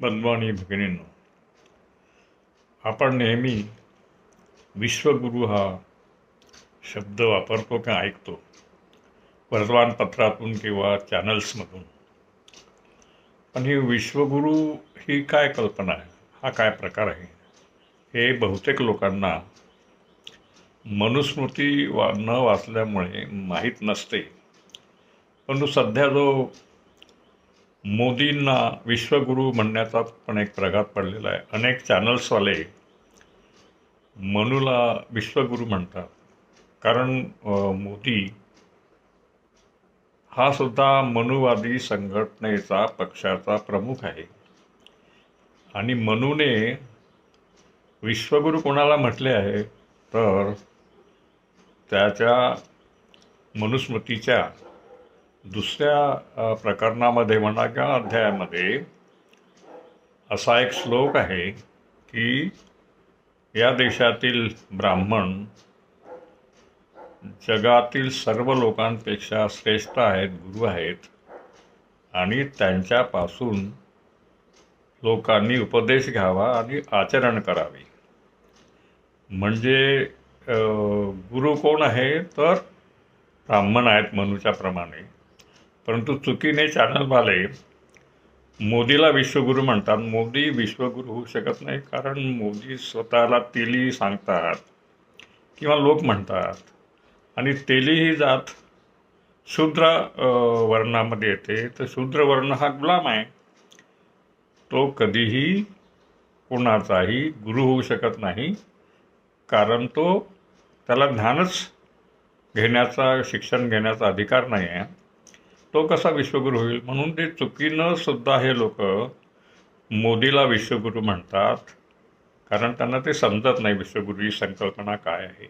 बंधू आणि भगिनींनो, आपण नेहमी विश्वगुरू हा शब्द वापरतो किंवा ऐकतो वर्तमानपत्रातून किंवा चॅनल्समधून. पण ही विश्वगुरू ही काय कल्पना आहे, हा काय प्रकार आहे, हे बहुतेक लोकांना मनुस्मृती न वाचल्यामुळे माहीत नसते. परंतु सध्या जो मोदींना विश्वगुरू म्हणण्याचा पण एक प्रघात पडलेला आहे. अनेक चॅनल्सवाले मनूला विश्वगुरू म्हणतात, कारण मोदी हा सुद्धा मनुवादी संघटनेचा पक्षाचा प्रमुख आहे. आणि मनूने विश्वगुरू कोणाला म्हटले आहे तर त्याच्या मनुस्मृतीच्या दुसऱ्या प्रकरणामध्ये म्हणा किंवा अध्यायामध्ये असा एक श्लोक आहे की या देशातील ब्राह्मण जगातील सर्व लोकांपेक्षा श्रेष्ठ आहेत, गुरु आहेत, आणि त्यांच्यापासून लोकांनी उपदेश घ्यावा आणि आचरण करावे. म्हणजे गुरु कोण आहे तर ब्राह्मण आहेत मनूच्या प्रमाणे. परंतु चुकीने चॅनलवाले मोदीला विश्वगुरू म्हणतात. मोदी विश्वगुरू होऊ शकत नाही, कारण मोदी स्वतःला तेली सांगतात किंवा लोक म्हणतात. आणि तेली ही जात शूद्र वर्णामध्ये येते. तर शूद्र वर्ण हा गुलाम आहे. तो कधीही कोणाचाही गुरु होऊ शकत नाही, कारण त्याला ज्ञानच घेण्याचा, शिक्षण घेण्याचा अधिकार नाही आहे. तो कसा विश्वगुरू होईल? म्हणून ते चुकीनं सुद्धा हे लोक मोदीला विश्वगुरू म्हणतात, कारण त्यांना ते समजत नाही विश्वगुरू ही संकल्पना काय आहे.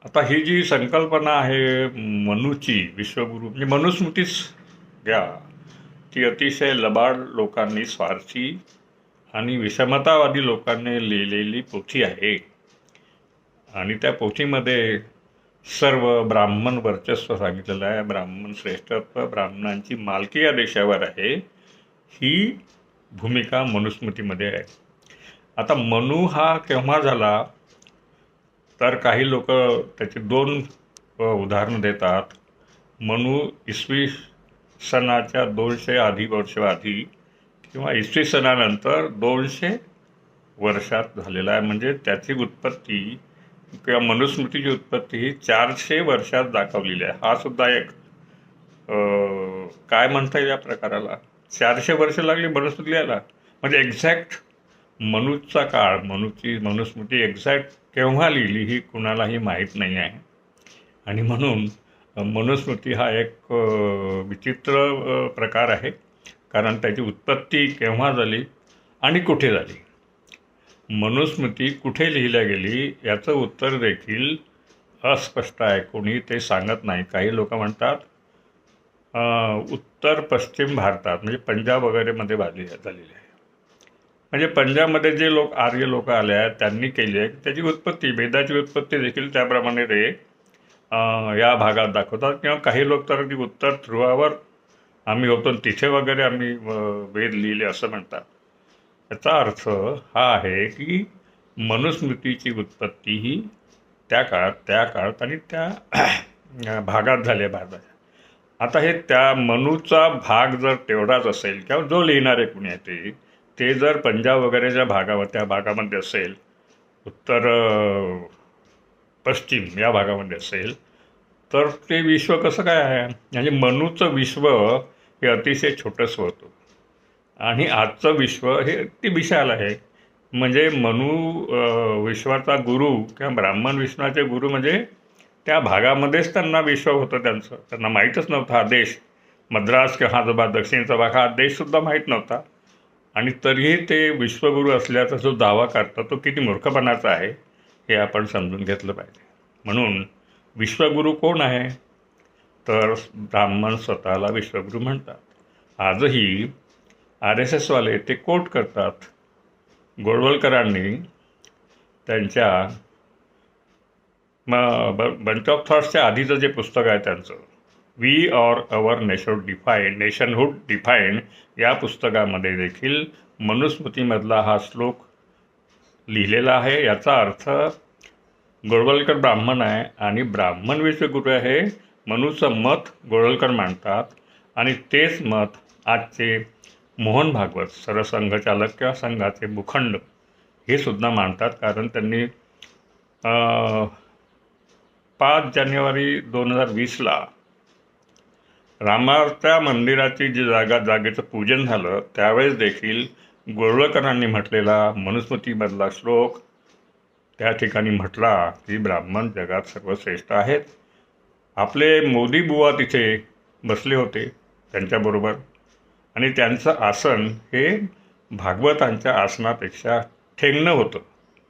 आता ही जी संकल्पना आहे मनूची, विश्वगुरू म्हणजे मनुस्मृतीच घ्या, ती अतिशय लबाड लोकांनी, स्वार्थी आणि विषमतावादी लोकांनी लिहिलेली पोथी आहे. आणि त्या पोथीमध्ये सर्व ब्राह्मण वर्चस्व सांगितलेलं आहे. ब्राह्मण श्रेष्ठत्व, ब्राह्मणांची मालकी या देशावर आहे, ही भूमिका मनुस्मृतीमध्ये आहे. आता मनू हा केव्हा झाला तर काही लोक त्याची दोन उदाहरणं देतात. मनू इसवी सनाच्या 200 वर्ष आधी किंवा इसवी सनानंतर 200 वर्षात झालेला आहे. म्हणजे त्याची उत्पत्ती किंवा मनुस्मृतीची उत्पत्ती ही 400 वर्षात दाखवलेली आहे. हा सुद्धा एक काय म्हणता येईल या प्रकाराला, 400 वर्ष लागली मनुस्मृती लिहायला. म्हणजे एक्झॅक्ट मनूचा काळ, मनुस्मृती एक्झॅक्ट केव्हा लिहिली ही कुणालाही माहीत नाही आहे. आणि म्हणून मनुस्मृती हा एक विचित्र प्रकार आहे, कारण त्याची उत्पत्ती केव्हा झाली आणि कुठे झाली. मनुस्मृती कुठे लिहिल्या गेली याचं उत्तर देखील अस्पष्ट आहे. कोणी ते सांगत नाही. काही लोक म्हणतात उत्तर पश्चिम भारतात, म्हणजे पंजाब वगैरेमध्ये झालेली आहे. म्हणजे पंजाबमध्ये जे लोक, आर्य लोक आले आहेत, त्यांनी केली आहे. त्याची उत्पत्ती, वेदाची उत्पत्ती देखील त्याप्रमाणे ते या भागात दाखवतात. किंवा काही लोक तर उत्तर ध्रुवावर आम्ही होतो तिथे वगैरे आम्ही वेद लिहिले असं म्हणतात. याचा अर्थ हा आहे की मनुस्मृतीची उत्पत्ती ही त्या काळात आणि त्या भागात झाली भारतात. आता हे त्या मनूचा भाग जर तेवढाच असेल किंवा जो लिहिणारे कुणी आहे ते जर पंजाब वगैरेच्या त्या भागामध्ये असेल, उत्तर पश्चिम या भागामध्ये असेल, तर ते विश्व कसं काय आहे? म्हणजे मनूचं विश्व हे अतिशय छोटंसं होतं आणि आजचं विश्व हे अति विशाल आहे. म्हणजे मनू विश्वाचा गुरु किंवा ब्राह्मण विष्णूचे गुरु म्हणजे त्या भागामध्येच त्यांना विश्व होतं त्यांचं. त्यांना माहीतच नव्हता हा देश, मद्रास किंवा हा जो दक्षिणेचा भाग, हा देशसुद्धा माहीत नव्हता. आणि तरीही ते विश्वगुरू असल्याचा जो दावा करतात तो किती मूर्खपणाचा आहे हे आपण समजून घेतलं पाहिजे. म्हणून विश्वगुरू कोण आहे तर ब्राह्मण स्वतःला विश्वगुरू म्हणतात. आजही RSSवाले ते कोट करतात. गोळवलकरांनी त्यांच्या बंच ऑफ थॉट्सच्या आधीचं जे पुस्तक आहे त्यांचं, वी ऑर अवर नेशनहूड डिफाईंड या पुस्तकामध्ये देखील मनुस्मृतीमधला हा श्लोक लिहिलेला आहे. याचा अर्थ गोळवलकर ब्राह्मण आहे आणि ब्राह्मण विश्वगुरू आहे. मनूचं मत गोळवलकर मांडतात आणि तेच मत आजचे मोहन भागवत सरसंघचालक किंवा संघाचे भूखंड हे सुद्धा मांडतात. कारण त्यांनी 5 जानेवारी 2020ला रामाच्या मंदिराची जी जागेचं पूजन झालं त्यावेळेस देखील गोळवलकरांनी म्हटलेला मनुस्मृतीमधला श्लोक त्या ठिकाणी म्हटला की ब्राह्मण जगात सर्वश्रेष्ठ आहेत. आपले मोदी बुवा तिथे बसले होते त्यांच्याबरोबर आणि त्यांचं आसन हे भागवतांच्या आसनापेक्षा ठेंगणं होतं,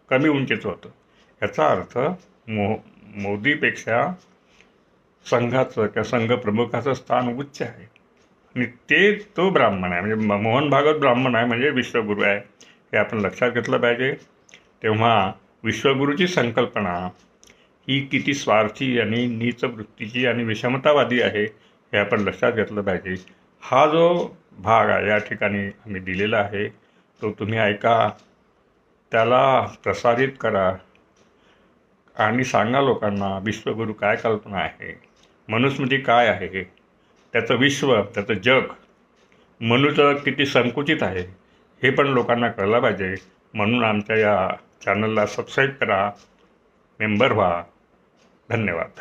कमी उंचीचं होतं. याचा अर्थ मोदीपेक्षा संघाचं किंवा संघ प्रमुखाचं स्थान उच्च आहे आणि तो ब्राह्मण आहे. म्हणजे मोहन भागवत ब्राह्मण आहे म्हणजे विश्वगुरू आहे हे आपण लक्षात घेतलं पाहिजे. तेव्हा विश्वगुरूची संकल्पना ही किती स्वार्थी आणि नीच वृत्तीची आणि विषमतावादी आहे हे आपण लक्षात घेतलं पाहिजे. हा जो भाग आहे या ठिकाणी आम्ही दिलेला आहे तो तुम्ही ऐका, त्याला प्रसारित करा आणि सांगा लोकांना विश्वगुरू काय कल्पना आहे, मनुस्मृती काय आहे, त्याचं विश्व, त्याचं जग, मनुचं किती संकुचित आहे हे पण लोकांना कळलं पाहिजे. म्हणून आमच्या या चॅनलला सबस्क्राईब करा, मेंबर व्हा. धन्यवाद.